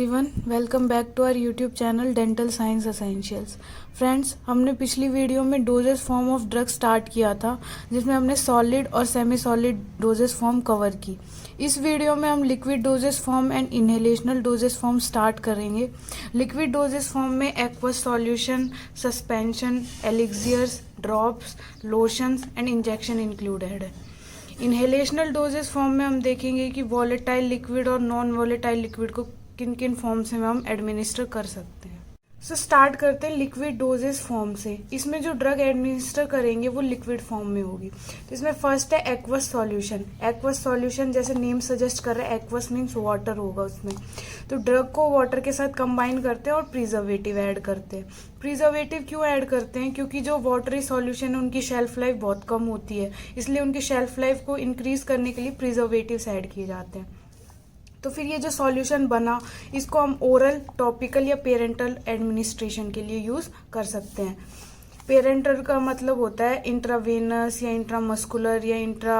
Everyone, welcome back to our YouTube channel dental science essentials. Friends, हमने पिछली video में dosage form of drug start किया था, जिसमें हमने सॉलिड और semi solid dosage form cover की। इस वीडियो में हम liquid doses form and inhalational dosage form start करेंगे। लिक्विड डोजेस फॉर्म में aqueous solution, suspension, elixirs, drops, lotions and injection included है। इनहेलेशनल डोजेस फॉर्म में हम देखेंगे कि वॉलेटाइल लिक्विड और नॉन वॉलेटाइल लिक्विड को किन किन फॉर्म्स में हम एडमिनिस्टर कर सकते हैं। स्टार्ट करते हैं लिक्विड डोजेस फॉर्म से। इसमें जो ड्रग एडमिनिस्टर करेंगे वो लिक्विड फॉर्म में होगी। तो इसमें फर्स्ट है एक्वस सॉल्यूशन। एक्वस सॉल्यूशन जैसे नेम सजेस्ट कर रहा है, एक्वस मीन्स वाटर होगा उसमें। तो ड्रग को वाटर के साथ कंबाइन करते हैं और प्रिजर्वेटिव ऐड करते हैं। प्रिजर्वेटिव क्यों ऐड करते हैं? क्योंकि जो वाटरी सॉल्यूशन है उनकी शेल्फ लाइफ बहुत कम होती है, इसलिए उनकी शेल्फ लाइफ को इंक्रीज करने के लिए प्रिजर्वेटिव्स ऐड किए जाते हैं। तो फिर ये जो सॉल्यूशन बना, इसको हम ओरल, टॉपिकल या पेरेंटल एडमिनिस्ट्रेशन के लिए यूज कर सकते हैं। पेरेंटल का मतलब होता है इंट्रावेनस या इंट्रामस्कुलर या इंट्रा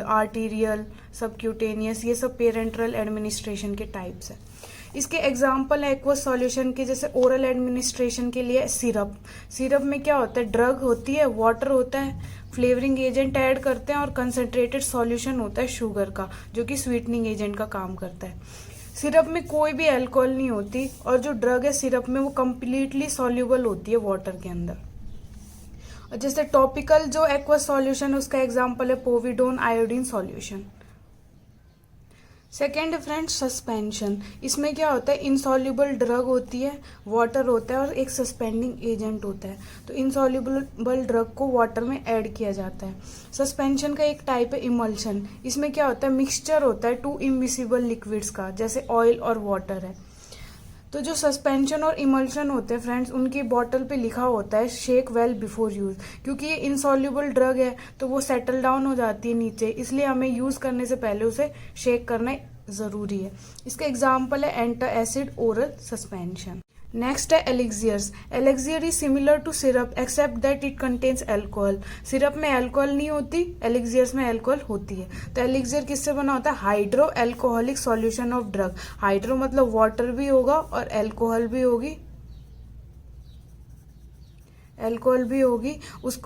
आर्टीरियल, सबक्यूटेनियस, ये सब पेरेंटल एडमिनिस्ट्रेशन के टाइप्स है। इसके एग्जाम्पल है एक्वस सॉल्यूशन के, जैसे ओरल एडमिनिस्ट्रेशन के लिए सिरप। सिरप में क्या होता है? ड्रग होती है, वाटर होता है, फ्लेवरिंग एजेंट ऐड करते हैं और कंसंट्रेटेड सॉल्यूशन होता है शुगर का, जो कि स्वीटनिंग एजेंट का काम करता है। सिरप में कोई भी अल्कोहल नहीं होती और जो ड्रग है सिरप में वो कम्प्लीटली सॉल्यूबल होती है वाटर के अंदर। और जैसे टॉपिकल जो एक्वस सॉल्यूशन, उसका एग्जाम्पल है povidone iodine solution. Second friends, suspension. इसमें क्या होता है? इनसॉल्युबल ड्रग होती है, वाटर होता है और एक सस्पेंडिंग एजेंट होता है। तो इनसॉल्युबल ड्रग को वाटर में ऐड किया जाता है। सस्पेंशन का एक टाइप है इमल्शन। इसमें क्या होता है? मिक्सचर होता है टू इमिसिबल लिक्विड्स का, जैसे ऑयल और वाटर है। तो जो सस्पेंशन और इमल्शन होते हैं फ्रेंड्स, उनकी बॉटल पे लिखा होता है शेक वेल बिफोर यूज। क्योंकि ये इनसॉल्युबल ड्रग है तो वो सेटल डाउन हो जाती है नीचे, इसलिए हमें यूज करने से पहले उसे शेक करना जरूरी है। इसका एग्जाम्पल है एंटासिड ओरल सस्पेंशन। नेक्स्ट है elixirs. Elixir is similar to syrup except that it contains alcohol. Syrup में अल्कोहल नहीं होती, एलिक्सियर्स में अल्कोहल होती है। तो एलिक्सियर किससे बना होता है? Hydro alcoholic solution of drug. Hydro मतलब वाटर भी होगा और अल्कोहल भी होगी, अल्कोहल भी होगी।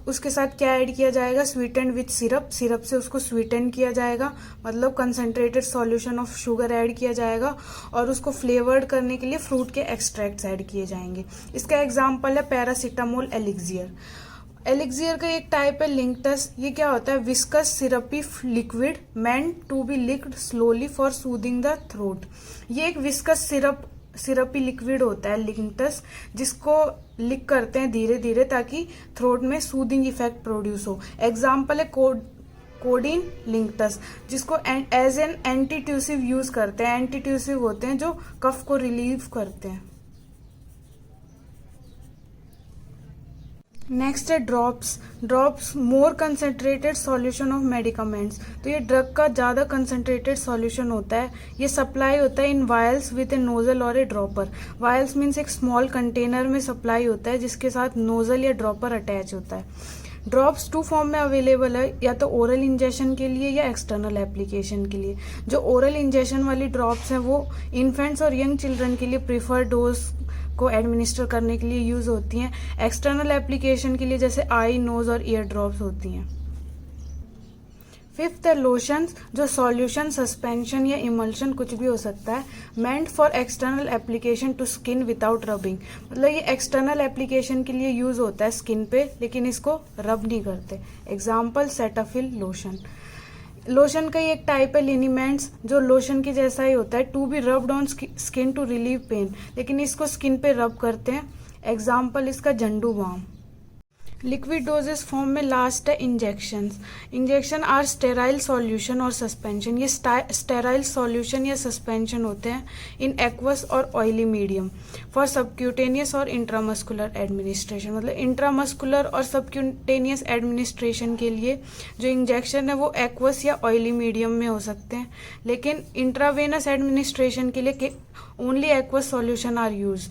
उसके साथ क्या ऐड किया जाएगा? Sweetened with syrup. सिरप से उसको स्वीटेन किया जाएगा, मतलब concentrated solution of sugar add किया जाएगा और उसको फ्लेवर्ड करने के लिए फ्रूट के एक्सट्रैक्ट्स ऐड किए जाएंगे। इसका एग्जाम्पल है पैरासीटामोल एलिक्सियर। एलिक्सियर का एक टाइप है लिंक्टस। ये क्या होता है? Viscous syrupy liquid meant to be licked slowly for soothing the throat. ये एक विस्कस सिरपी लिक्विड होता है लिंक्टस, जिसको लिक करते हैं धीरे धीरे ताकि थ्रोट में सूदिंग इफेक्ट प्रोड्यूस हो। एग्जाम्पल है कोडीन लिंक्टस, जिसको एज एन एंटीट्यूसिव यूज करते हैं। एंटीट्यूसिव होते हैं जो कफ को रिलीव करते हैं। नेक्स्ट है drops. Drops more concentrated solution of medicaments. तो ये ड्रग का ज्यादा कंसंट्रेटेड सॉल्यूशन होता है। ये सप्लाई होता है इन वायल्स विद ए नोजल और ए ड्रॉपर। वायल्स मीन्स एक स्मॉल कंटेनर में सप्लाई होता है जिसके साथ नोजल या ड्रॉपर अटैच होता है। ड्रॉप्स टू फॉर्म में अवेलेबल है, या तो ओरल इंजेक्शन के लिए या एक्सटर्नल एप्लीकेशन के लिए। जो ओरल इंजेक्शन वाली ड्रॉप्स हैं वो इन्फेंट्स और यंग चिल्ड्रन के लिए प्रीफर्ड डोज को एडमिनिस्टर करने के लिए यूज होती हैं। एक्सटर्नल एप्लीकेशन के लिए जैसे आई, नोज और ईयर ड्रॉप्स होती हैं। फिफ्थ है लोशंस, जो सॉल्यूशन, सस्पेंशन या इमल्शन कुछ भी हो सकता है, meant for external application to skin without rubbing. मतलब ये एक्सटर्नल एप्लीकेशन के लिए यूज होता है स्किन पे, लेकिन इसको रब नहीं करते। Example Cetaphil lotion. लोशन का ही एक टाइप है लिनीमेंट्स, जो लोशन के जैसा ही होता है, to be rubbed on skin to relieve pain, लेकिन इसको स्किन पे रब करते हैं। एग्जाम्पल इसका Zandu balm. Liquid doses form में लास्ट है injections. Injection are sterile solution और सस्पेंशन। ये स्टेराइल सॉल्यूशन या सस्पेंशन होते हैं इन एक्वस और ऑयली मीडियम फॉर सबक्यूटेनियस और इंट्रामस्कुलर एडमिनिस्ट्रेशन। मतलब इंट्रामस्कुलर और सबक्यूटेनियस एडमिनिस्ट्रेशन के लिए जो इंजेक्शन है वो एक्वस या ऑयली मीडियम में हो सकते हैं, लेकिन इंट्रावेनस एडमिनिस्ट्रेशन के लिए only aqueous solution are use.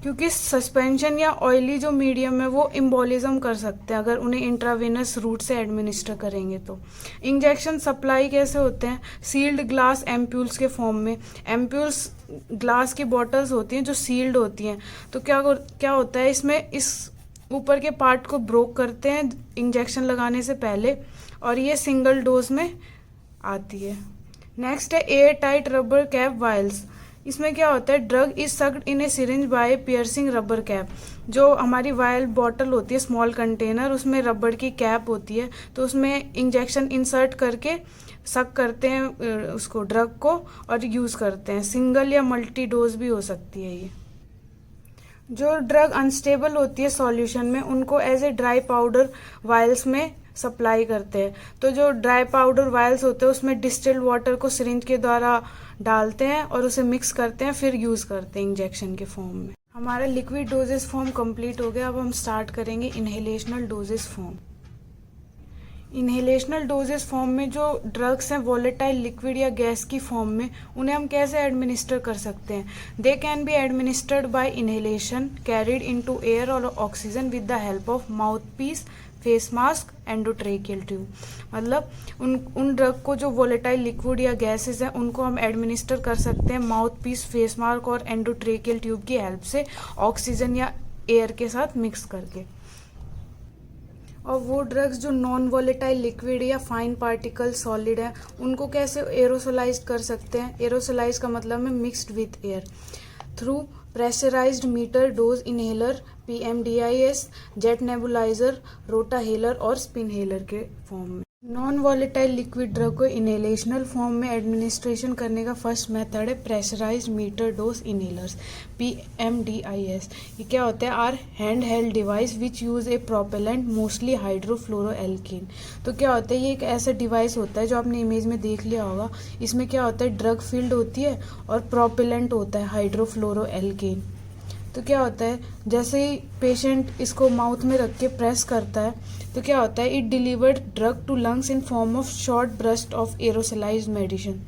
क्योंकि सस्पेंशन या ऑयली जो मीडियम है वो इम्बोलिज्म कर सकते हैं अगर उन्हें इंट्रावेनस रूट से एडमिनिस्टर करेंगे तो। इंजेक्शन सप्लाई कैसे होते हैं? सील्ड ग्लास एम्प्यूल्स के फॉर्म में। एम्प्यूल्स ग्लास की बॉटल्स होती हैं जो सील्ड होती हैं। तो क्या होता है इसमें, इस ऊपर के पार्ट को ब्रोक करते हैं इंजेक्शन लगाने से पहले, और ये सिंगल डोज में आती है। नेक्स्ट है air tight rubber cap vials. इसमें क्या होता है, drug is sucked in a syringe by piercing rubber cap. जो हमारी वायल बॉटल होती है, स्मॉल कंटेनर, उसमें रबर की कैप होती है, तो उसमें इंजेक्शन इंसर्ट करके सक करते हैं उसको, ड्रग को, और यूज़ करते हैं। सिंगल या मल्टी डोज भी हो सकती है ये। जो ड्रग अनस्टेबल होती है सॉल्यूशन में, उनको as a dry powder vials में सप्लाई करते हैं। तो जो ड्राई पाउडर वायल्स होते हैं उसमें डिस्टिल्ड वाटर को सिरिंज के द्वारा डालते हैं और उसे मिक्स करते हैं, फिर यूज़ करते हैं इंजेक्शन के फॉर्म में। हमारा लिक्विड डोजेस फॉर्म कंप्लीट हो गया। अब हम स्टार्ट करेंगे inhalational dosage form. Inhalational dosage form में जो ड्रग्स हैं वॉलेटाइल लिक्विड या गैस की फॉर्म में, उन्हें हम कैसे एडमिनिस्टर कर सकते हैं? They can be administered by inhalation carried into air और oxygen with the help of mouthpiece, face mask, endotracheal tube. मतलब उन ड्रग को जो वॉलेटाइल लिक्विड या गैसेस हैं उनको हम एडमिनिस्टर कर सकते हैं माउथ पीस, फेस मास्क और एंडोट्रेकियल ट्यूब की हेल्प से, ऑक्सीजन या एयर के साथ मिक्स करके। और वो ड्रग्स जो नॉन वॉलेटाइल लिक्विड या फाइन पार्टिकल सॉलिड है, उनको कैसे एरोसोलाइज कर सकते हैं? एरोसोलाइज का मतलब है mixed with air, through pressurised meter dose inhaler, PMDIS, jet nebuliser, rotahaler और स्पिनहेलर के फॉर्म में। नॉन वॉलेटाइल लिक्विड ड्रग को इनहेलेशनल फॉर्म में एडमिनिस्ट्रेशन करने का फर्स्ट मेथड है pressurised meter dose inhalers, PMDIS। ये क्या होता है? Are hand held device which use a propellant, mostly hydrofluoroalkane. तो क्या होता है, ये एक ऐसा डिवाइस होता है जो आपने इमेज में देख लिया होगा। इसमें क्या होता है, ड्रग फील्ड होती है और प्रोपेलेंट होता है हाइड्रोफ्लोरोएल्कीन। तो क्या होता है, जैसे ही पेशेंट इसको माउथ में रख के प्रेस करता है तो क्या होता है, it delivered drug to lungs in form of short burst of aerosolized medicine.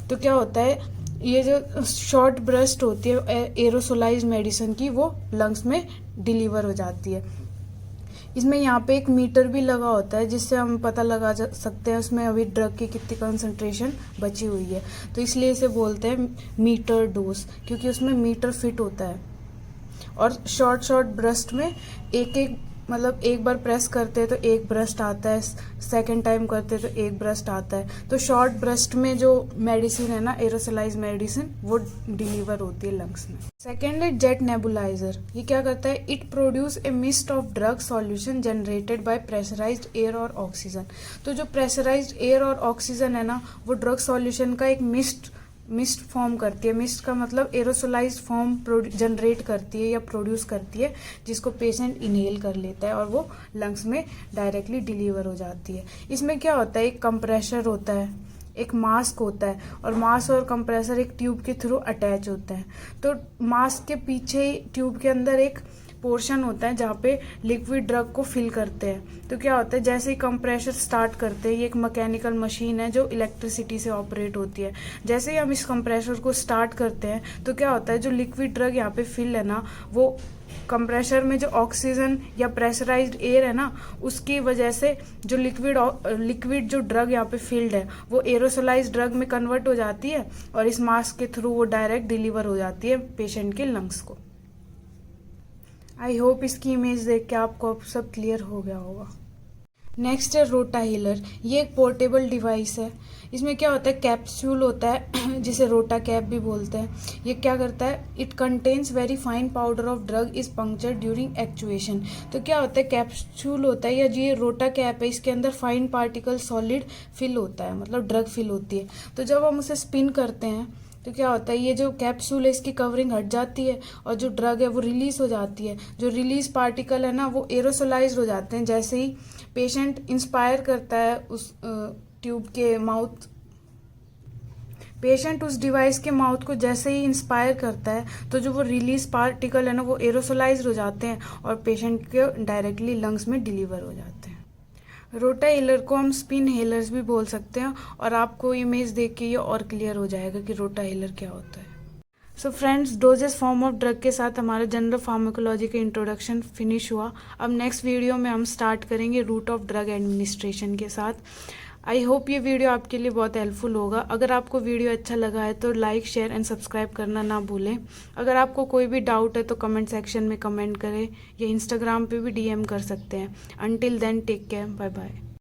तो क्या होता है, ये जो शॉर्ट ब्रस्ट होती है एरोसोलाइज्ड मेडिसिन की, वो लंग्स में डिलीवर हो जाती है। इसमें यहाँ पे एक मीटर भी लगा होता है जिससे हम पता लगा सकते हैं उसमें अभी ड्रग की कितनी कंसंट्रेशन बची हुई है। तो इसलिए इसे बोलते हैं मीटर डोज, क्योंकि उसमें मीटर फिट होता है। और शॉर्ट ब्रस्ट में एक बार प्रेस करते हैं तो एक ब्रस्ट आता है, सेकंड टाइम करते हैं तो एक ब्रस्ट आता है। तो शॉर्ट ब्रस्ट में जो मेडिसिन है ना, एरोसोलाइज मेडिसिन, वो डिलीवर होती है लंग्स में। सेकेंड है जेट नेबुलाइजर। ये क्या करता है, it produce a mist of drug solution generated by pressurized air और ऑक्सीजन। तो जो प्रेशराइज्ड एयर और ऑक्सीजन है ना, वो ड्रग सॉल्यूशन का एक मिस्ट फॉर्म करती है। मिस्ट का मतलब एरोसोलाइज फॉर्म जनरेट करती है या प्रोड्यूस करती है, जिसको पेशेंट इनहेल कर लेता है और वो लंग्स में डायरेक्टली डिलीवर हो जाती है। इसमें क्या होता है, एक कंप्रेशर होता है, एक मास्क होता है, और मास्क और कंप्रेसर एक ट्यूब के थ्रू अटैच होता है। तो मास्क के पीछे ही ट्यूब के अंदर एक पोर्शन होता है जहाँ पे लिक्विड ड्रग को फिल करते हैं। तो क्या होता है, जैसे ही कंप्रेशर स्टार्ट करते हैं, ये एक मैकेनिकल मशीन है जो इलेक्ट्रिसिटी से ऑपरेट होती है। जैसे ही हम इस कंप्रेशर को स्टार्ट करते हैं तो क्या होता है, जो लिक्विड ड्रग यहाँ पे फिल है ना, वो कंप्रेशर में जो ऑक्सीजन या प्रेशराइज्ड एयर है ना, उसकी वजह से जो लिक्विड जो ड्रग यहाँ पे फिल्ड है वो एरोसोलाइज ड्रग में कन्वर्ट हो जाती है और इस मास्क के थ्रू वो डायरेक्ट डिलीवर हो जाती है पेशेंट के लंग्स को। आई होप इसकी इमेज देख के आपको अब सब क्लियर हो गया होगा। नेक्स्ट है रोटाहीलर। ये एक पोर्टेबल डिवाइस है। इसमें क्या होता है, कैप्सूल होता है जिसे रोटा कैप भी बोलते हैं। ये क्या करता है, it contains very fine powder of drug is puncture during actuation. तो क्या होता है, कैप्सूल होता है या ये रोटा कैप है, इसके अंदर फाइन पार्टिकल सॉलिड फिल होता है, मतलब ड्रग फिल होती है। तो जब हम उसे स्पिन करते हैं तो क्या होता है, ये जो कैप्सूल है इसकी कवरिंग हट जाती है और जो ड्रग है वो रिलीज हो जाती है। जो रिलीज पार्टिकल है ना, वो एरोसोलाइज हो जाते हैं। जैसे ही पेशेंट इंस्पायर करता है उस ट्यूब के माउथ, पेशेंट उस डिवाइस के माउथ को जैसे ही इंस्पायर करता है तो जो वो रिलीज पार्टिकल है ना, वो एरोसोलाइज हो जाते हैं और पेशेंट के डायरेक्टली लंग्स में डिलीवर हो जाते हैं। रोटाहीलर को हम स्पिन हेलर्स भी बोल सकते हैं और आपको इमेज देख के ये और क्लियर हो जाएगा कि रोटाहीलर क्या होता है। So friends, doses form of drug के साथ हमारा जनरल फार्माकोलॉजी का इंट्रोडक्शन फिनिश हुआ। अब नेक्स्ट वीडियो में हम स्टार्ट करेंगे रूट ऑफ ड्रग एडमिनिस्ट्रेशन के साथ। आई होप ये वीडियो आपके लिए बहुत हेल्पफुल होगा। अगर आपको वीडियो अच्छा लगा है तो लाइक, शेयर एंड सब्सक्राइब करना ना भूलें। अगर आपको कोई भी डाउट है तो कमेंट सेक्शन में कमेंट करें या इंस्टाग्राम पे भी DM कर सकते हैं। Until then, take care, bye bye.